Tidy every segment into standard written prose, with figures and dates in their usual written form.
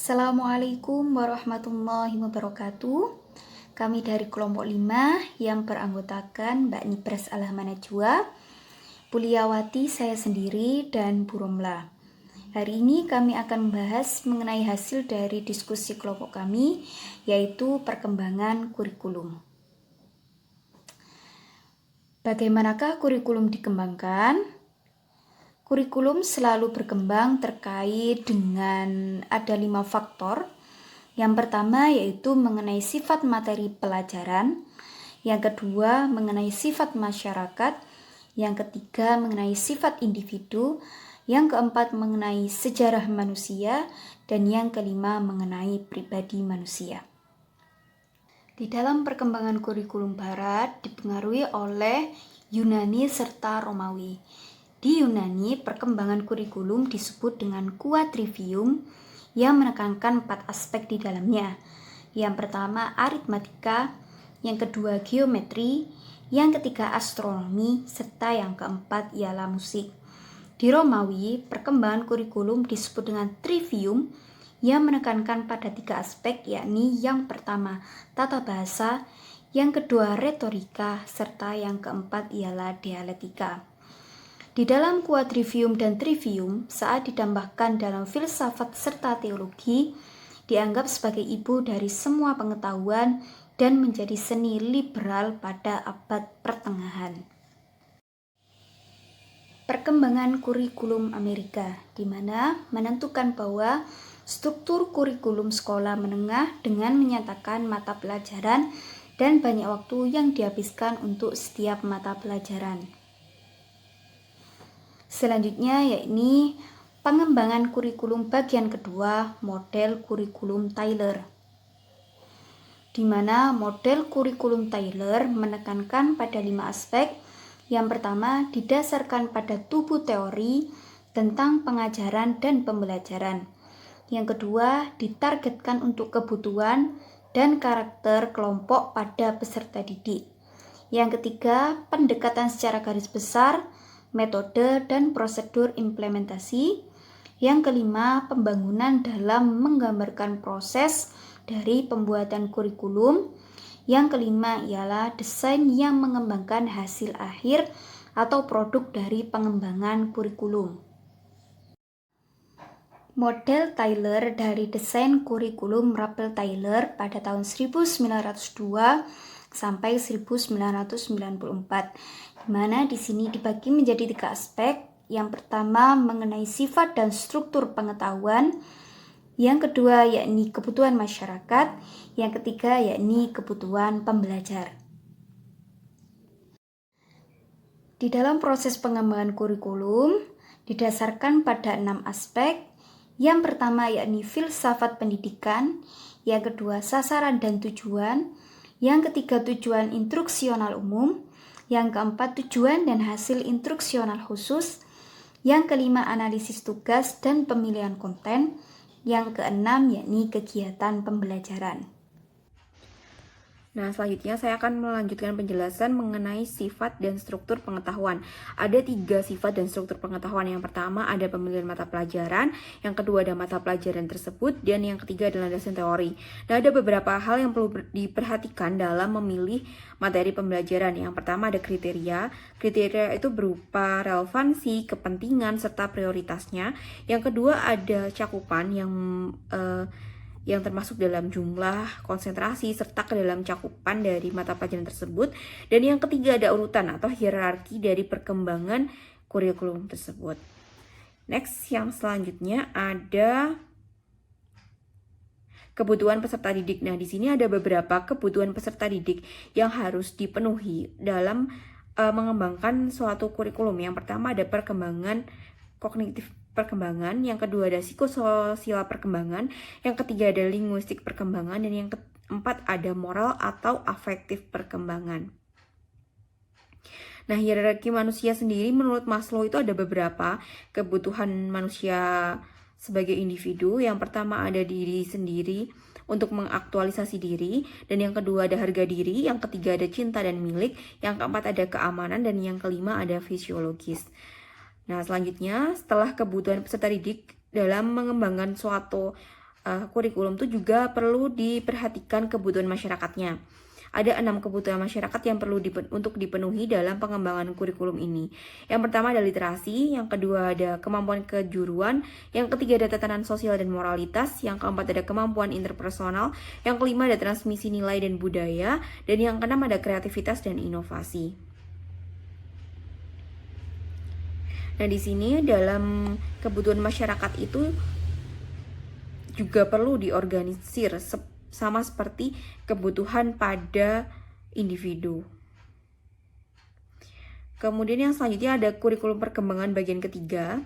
Assalamualaikum warahmatullahi wabarakatuh. Kami dari kelompok 5 yang beranggotakan Mbak Nibras Alhamanajwa, Puliawati saya sendiri, dan Bu Romla. Hari ini kami akan membahas mengenai hasil dari diskusi kelompok kami, yaitu perkembangan kurikulum. Bagaimanakah kurikulum dikembangkan? Kurikulum selalu berkembang terkait dengan ada 5 faktor. Yang pertama yaitu mengenai sifat materi pelajaran, yang kedua mengenai sifat masyarakat, yang ketiga mengenai sifat individu, yang keempat mengenai sejarah manusia, dan yang kelima mengenai pribadi manusia. Di dalam perkembangan kurikulum Barat dipengaruhi oleh Yunani serta Romawi. Di Yunani, perkembangan kurikulum disebut dengan quadrivium yang menekankan 4 aspek di dalamnya. Yang pertama aritmatika, yang kedua geometri, yang ketiga astronomi, serta yang keempat ialah musik. Di Romawi, perkembangan kurikulum disebut dengan trivium yang menekankan pada 3 aspek, yakni yang pertama tata bahasa, yang kedua retorika, serta yang keempat ialah dialektika. Di dalam quadrivium dan trivium, saat ditambahkan dalam filsafat serta teologi, dianggap sebagai ibu dari semua pengetahuan dan menjadi seni liberal pada abad pertengahan. Perkembangan kurikulum Amerika, di mana menentukan bahwa struktur kurikulum sekolah menengah dengan menyatakan mata pelajaran dan banyak waktu yang dihabiskan untuk setiap mata pelajaran. Selanjutnya yakni pengembangan kurikulum bagian kedua, model kurikulum Taylor. Di mana model kurikulum Taylor menekankan pada 5 aspek. Yang pertama didasarkan pada tubuh teori tentang pengajaran dan pembelajaran. Yang kedua ditargetkan untuk kebutuhan dan karakter kelompok pada peserta didik. Yang ketiga pendekatan secara garis besar, metode dan prosedur implementasi. Yang kelima, pembangunan dalam menggambarkan proses dari pembuatan kurikulum. Yang kelima ialah desain yang mengembangkan hasil akhir atau produk dari pengembangan kurikulum. Model Taylor dari desain kurikulum Rappel-Taylor pada tahun 1902 sampai 1994, di mana di sini dibagi menjadi 3 aspek. Yang pertama mengenai sifat dan struktur pengetahuan, yang kedua yakni kebutuhan masyarakat, yang ketiga yakni kebutuhan pembelajar. Di dalam proses pengembangan kurikulum didasarkan pada 6 aspek. Yang pertama yakni filsafat pendidikan, yang kedua sasaran dan tujuan, yang ketiga tujuan instruksional umum, yang keempat tujuan dan hasil instruksional khusus, yang kelima analisis tugas dan pemilihan konten, yang keenam yakni kegiatan pembelajaran. Nah, selanjutnya saya akan melanjutkan penjelasan mengenai sifat dan struktur pengetahuan. Ada 3 sifat dan struktur pengetahuan. Yang pertama ada pemilihan mata pelajaran, yang kedua ada mata pelajaran tersebut, dan yang ketiga adalah landasan teori. Nah, ada beberapa hal yang perlu diperhatikan dalam memilih materi pembelajaran. Yang pertama ada kriteria. Kriteria itu berupa relevansi, kepentingan, serta prioritasnya. Yang kedua ada cakupan yang termasuk dalam jumlah, konsentrasi, serta ke dalam cakupan dari mata pelajaran tersebut. Dan yang ketiga ada urutan atau hierarki dari perkembangan kurikulum tersebut. Next, yang selanjutnya ada kebutuhan peserta didik. Nah, di sini ada beberapa kebutuhan peserta didik yang harus dipenuhi dalam mengembangkan suatu kurikulum. Yang pertama ada perkembangan kognitif perkembangan, yang kedua ada psikososial perkembangan, yang ketiga ada linguistik perkembangan, dan yang keempat ada moral atau afektif perkembangan. Nah, hierarki manusia sendiri menurut Maslow itu ada beberapa kebutuhan manusia sebagai individu. Yang pertama ada diri sendiri untuk mengaktualisasi diri, dan yang kedua ada harga diri, yang ketiga ada cinta dan milik, yang keempat ada keamanan, dan yang kelima ada fisiologis. Nah, selanjutnya setelah kebutuhan peserta didik dalam mengembangkan suatu kurikulum itu juga perlu diperhatikan kebutuhan masyarakatnya. Ada 6 kebutuhan masyarakat yang perlu untuk dipenuhi dalam pengembangan kurikulum ini. Yang pertama ada literasi, yang kedua ada kemampuan kejuruan, yang ketiga ada tatanan sosial dan moralitas, yang keempat ada kemampuan interpersonal, yang kelima ada transmisi nilai dan budaya, dan yang keenam ada kreativitas dan inovasi. Nah, di sini dalam kebutuhan masyarakat itu juga perlu diorganisir sama seperti kebutuhan pada individu. Kemudian yang selanjutnya ada kurikulum perkembangan bagian ketiga.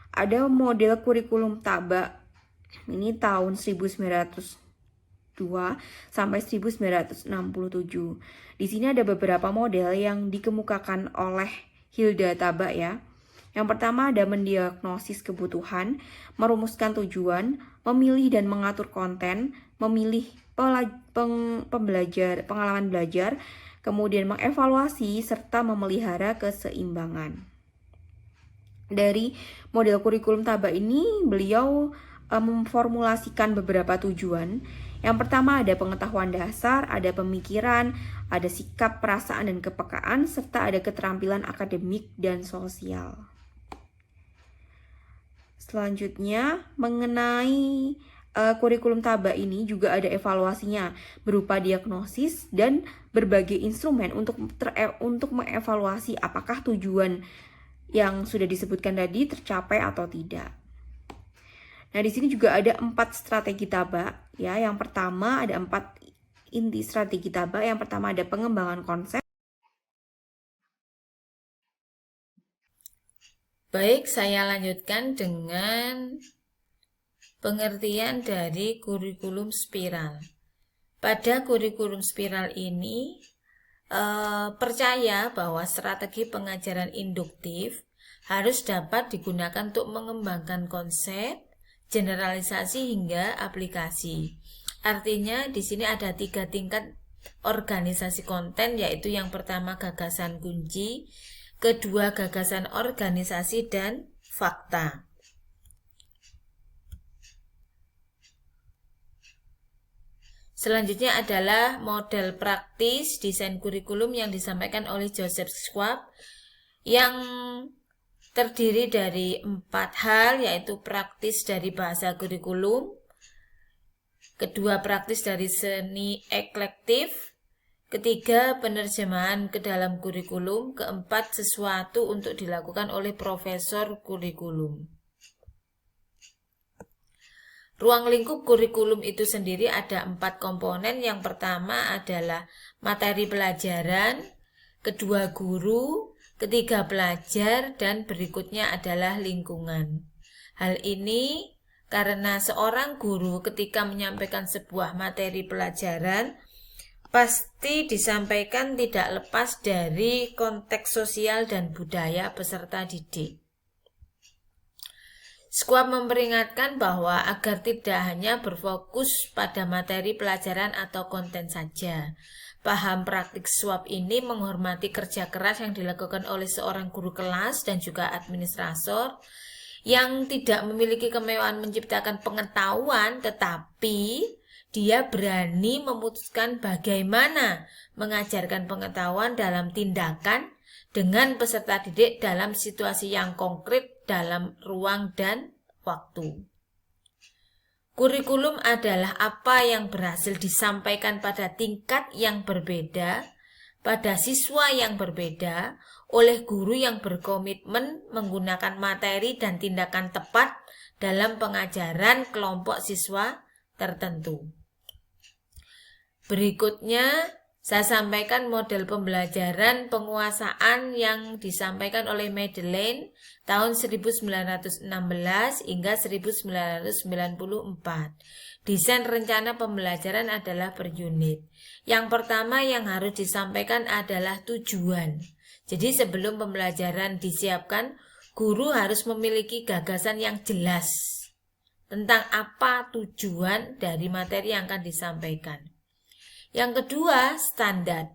Ada model kurikulum Taba. Ini tahun 1902 sampai 1967. Di sini ada beberapa model yang dikemukakan oleh Hilda Taba ya. Yang pertama ada mendiagnosis kebutuhan, merumuskan tujuan, memilih dan mengatur konten, memilih pengalaman belajar, kemudian mengevaluasi serta memelihara keseimbangan. Dari model kurikulum Taba ini beliau memformulasikan beberapa tujuan. Yang pertama ada pengetahuan dasar, ada pemikiran, ada sikap, perasaan, dan kepekaan, serta ada keterampilan akademik dan sosial. Selanjutnya, mengenai kurikulum Taba ini juga ada evaluasinya berupa diagnosis dan berbagai instrumen untuk mengevaluasi apakah tujuan yang sudah disebutkan tadi tercapai atau tidak. Nah, di sini juga ada 4 strategi Taba ya. Yang pertama ada 4 inti strategi Taba. Yang pertama ada pengembangan konsep. Baik, saya lanjutkan dengan pengertian dari kurikulum spiral. Pada kurikulum spiral ini, percaya bahwa strategi pengajaran induktif harus dapat digunakan untuk mengembangkan konsep, generalisasi hingga aplikasi. Artinya di sini ada 3 tingkat organisasi konten, yaitu yang pertama gagasan kunci, kedua gagasan organisasi, dan fakta. Selanjutnya adalah model praktis desain kurikulum yang disampaikan oleh Joseph Schwab yang terdiri dari 4 hal, yaitu praktis dari bahasa kurikulum, kedua praktis dari seni eklektif, ketiga penerjemahan ke dalam kurikulum, keempat sesuatu untuk dilakukan oleh profesor kurikulum. Ruang lingkup kurikulum itu sendiri ada 4 komponen. Yang pertama adalah materi pelajaran, kedua guru, ketiga pelajar, dan berikutnya adalah lingkungan. Hal ini karena seorang guru ketika menyampaikan sebuah materi pelajaran pasti disampaikan tidak lepas dari konteks sosial dan budaya peserta didik. Schwab memperingatkan bahwa agar tidak hanya berfokus pada materi pelajaran atau konten saja. Paham praktik Schwab ini menghormati kerja keras yang dilakukan oleh seorang guru kelas dan juga administrator yang tidak memiliki kemewahan menciptakan pengetahuan, tetapi dia berani memutuskan bagaimana mengajarkan pengetahuan dalam tindakan dengan peserta didik dalam situasi yang konkret dalam ruang dan waktu. Kurikulum adalah apa yang berhasil disampaikan pada tingkat yang berbeda, pada siswa yang berbeda, oleh guru yang berkomitmen menggunakan materi dan tindakan tepat dalam pengajaran kelompok siswa tertentu. Berikutnya, saya sampaikan model pembelajaran penguasaan yang disampaikan oleh Madeleine tahun 1916 hingga 1994. Desain rencana pembelajaran adalah per unit. Yang pertama yang harus disampaikan adalah tujuan. Jadi sebelum pembelajaran disiapkan, guru harus memiliki gagasan yang jelas tentang apa tujuan dari materi yang akan disampaikan. Yang kedua, standar.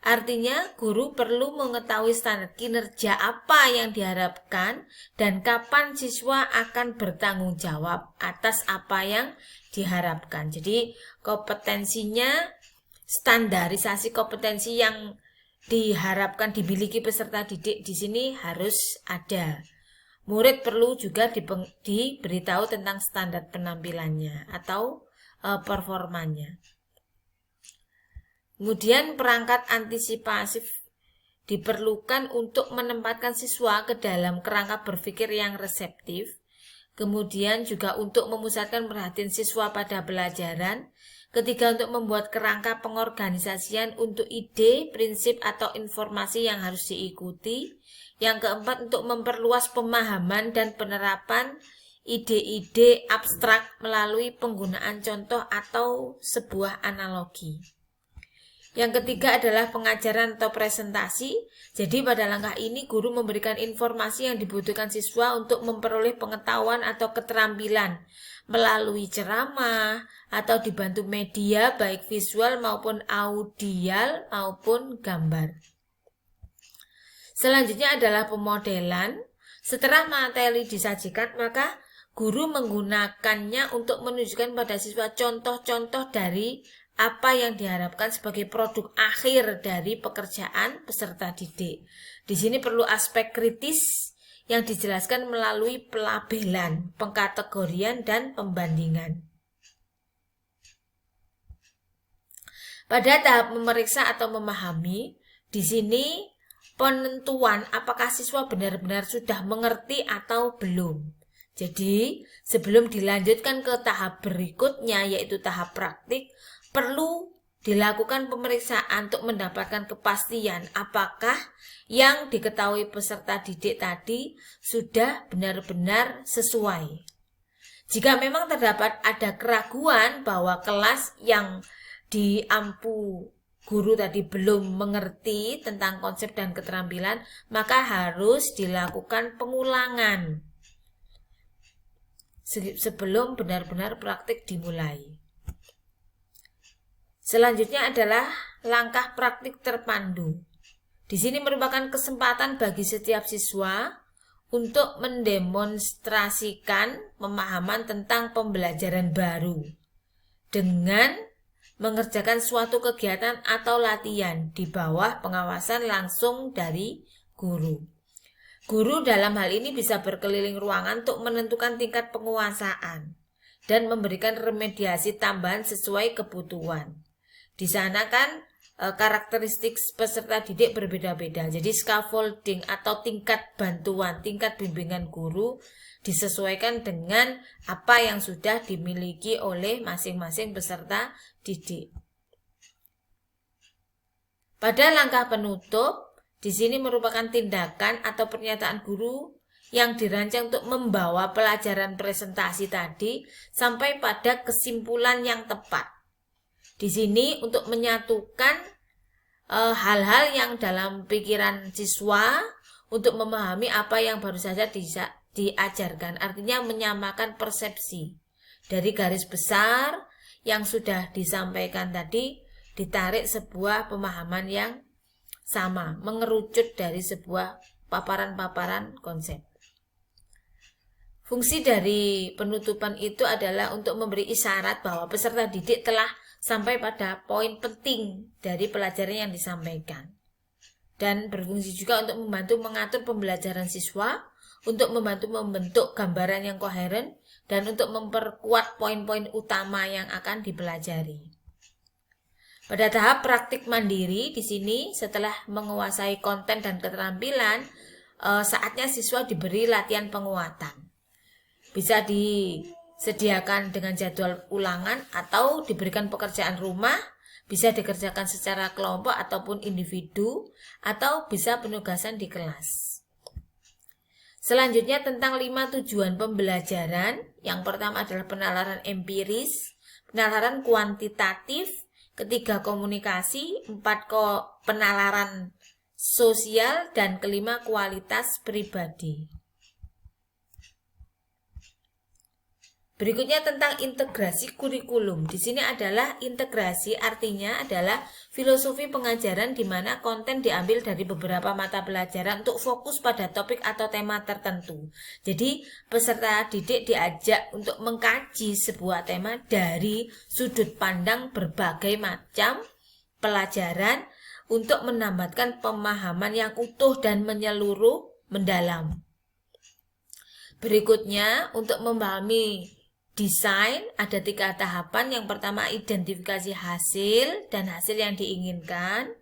Artinya, guru perlu mengetahui standar kinerja apa yang diharapkan dan kapan siswa akan bertanggung jawab atas apa yang diharapkan. Jadi, kompetensinya, standarisasi kompetensi yang diharapkan dimiliki peserta didik di sini harus ada. Murid perlu juga diberitahu tentang standar penampilannya atau performanya. Kemudian perangkat antisipasif diperlukan untuk menempatkan siswa ke dalam kerangka berpikir yang reseptif. Kemudian juga untuk memusatkan perhatian siswa pada pelajaran. Ketiga, untuk membuat kerangka pengorganisasian untuk ide, prinsip, atau informasi yang harus diikuti. Yang keempat, untuk memperluas pemahaman dan penerapan ide-ide abstrak melalui penggunaan contoh atau sebuah analogi. Yang ketiga adalah pengajaran atau presentasi. Jadi pada langkah ini guru memberikan informasi yang dibutuhkan siswa untuk memperoleh pengetahuan atau keterampilan melalui ceramah atau dibantu media baik visual maupun audial maupun gambar. Selanjutnya adalah pemodelan. Setelah materi disajikan, maka guru menggunakannya untuk menunjukkan pada siswa contoh-contoh dari apa yang diharapkan sebagai produk akhir dari pekerjaan peserta didik. Di sini perlu aspek kritis yang dijelaskan melalui pelabelan, pengkategorian, dan pembandingan. Pada tahap memeriksa atau memahami, di sini penentuan apakah siswa benar-benar sudah mengerti atau belum. Jadi, sebelum dilanjutkan ke tahap berikutnya, yaitu tahap praktik, perlu dilakukan pemeriksaan untuk mendapatkan kepastian apakah yang diketahui peserta didik tadi sudah benar-benar sesuai. Jika memang terdapat ada keraguan bahwa kelas yang diampu guru tadi belum mengerti tentang konsep dan keterampilan, maka harus dilakukan pengulangan sebelum benar-benar praktik dimulai. Selanjutnya adalah langkah praktik terpandu. Di sini merupakan kesempatan bagi setiap siswa untuk mendemonstrasikan pemahaman tentang pembelajaran baru dengan mengerjakan suatu kegiatan atau latihan di bawah pengawasan langsung dari guru. Guru dalam hal ini bisa berkeliling ruangan untuk menentukan tingkat penguasaan dan memberikan remediasi tambahan sesuai kebutuhan. Di sana kan karakteristik peserta didik berbeda-beda. Jadi scaffolding atau tingkat bantuan, tingkat bimbingan guru disesuaikan dengan apa yang sudah dimiliki oleh masing-masing peserta didik. Pada langkah penutup, di sini merupakan tindakan atau pernyataan guru yang dirancang untuk membawa pelajaran presentasi tadi sampai pada kesimpulan yang tepat. Di sini untuk menyatukan hal-hal yang dalam pikiran siswa untuk memahami apa yang baru saja diajarkan. Artinya menyamakan persepsi dari garis besar yang sudah disampaikan tadi, ditarik sebuah pemahaman yang sama, mengerucut dari sebuah paparan-paparan konsep. Fungsi dari penutupan itu adalah untuk memberi isyarat bahwa peserta didik telah sampai pada poin penting dari pelajaran yang disampaikan. Dan berfungsi juga untuk membantu mengatur pembelajaran siswa, untuk membantu membentuk gambaran yang koheren, dan untuk memperkuat poin-poin utama yang akan dipelajari. Pada tahap praktik mandiri, di sini setelah menguasai konten dan keterampilan, saatnya siswa diberi latihan penguatan. Bisa disediakan dengan jadwal ulangan atau diberikan pekerjaan rumah, bisa dikerjakan secara kelompok ataupun individu, atau bisa penugasan di kelas. Selanjutnya tentang 5 tujuan pembelajaran. Yang pertama adalah penalaran empiris, penalaran kuantitatif, ketiga komunikasi, 4 penalaran sosial, dan kelima kualitas pribadi. Berikutnya tentang integrasi kurikulum. Di sini adalah integrasi, artinya adalah filosofi pengajaran di mana konten diambil dari beberapa mata pelajaran untuk fokus pada topik atau tema tertentu. Jadi peserta didik diajak untuk mengkaji sebuah tema dari sudut pandang berbagai macam pelajaran untuk menambahkan pemahaman yang utuh dan menyeluruh mendalam. Berikutnya, untuk memahami desain ada 3 tahapan. Yang pertama, identifikasi hasil dan hasil yang diinginkan.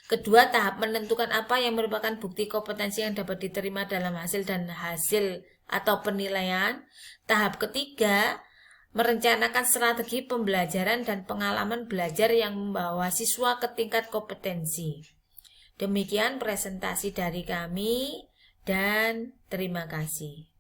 Kedua, tahap menentukan apa yang merupakan bukti kompetensi yang dapat diterima dalam hasil dan hasil atau penilaian. Tahap ketiga, merencanakan strategi pembelajaran dan pengalaman belajar yang membawa siswa ke tingkat kompetensi. Demikian presentasi dari kami dan terima kasih.